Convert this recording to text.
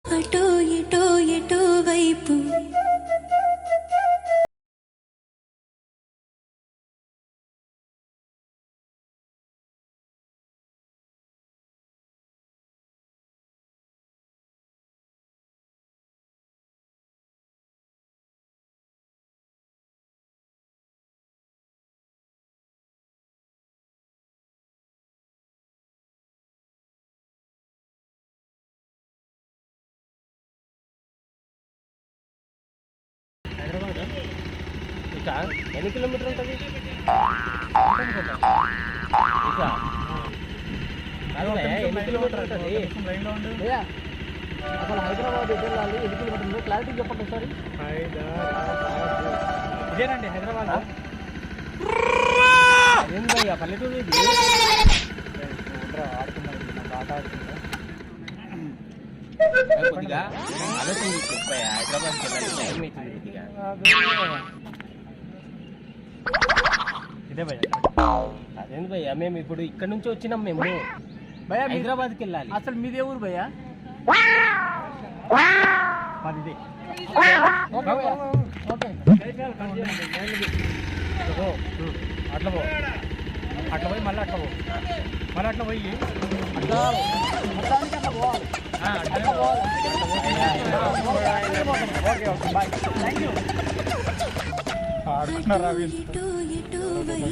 అటో ఎటో ఎటో వైపు ఎన్ని కిలోమీటర్ ఉంటుంది ఎన్ని కిలోమీటర్ ఉంటుంది అసలు హైదరాబాద్ ఎటు వెళ్ళాలి ఎన్ని కిలోమీటర్లు క్లారిటీ చెప్పండి ఒకసారి. ఇదేనండి హైదరాబాద్. ఏంది పల్లెటూరు ఇది ఆడుతున్నారు బాగా ఆడుతున్నారు. కొద్దిగా ఆలోచన చెప్పాయి హైదరాబాద్కి వెళ్ళాలి టైం అవుతుంది కొద్దిగా. ఇదే భయ్య. అదేంది భయ్యా మేము ఇప్పుడు ఇక్కడ నుంచి వచ్చినాం మేము భయ్య హైదరాబాద్కి వెళ్ళాలి. అసలు మీదే ఊరు భయ్య? మాది ఇదే. అట్లా పో అట్లా పోయి మళ్ళీ అట్లా పో మళ్ళీ అట్లా పోయి ఓకే ఓకే బాయ్. అటో ఎటో ఎటో వైపు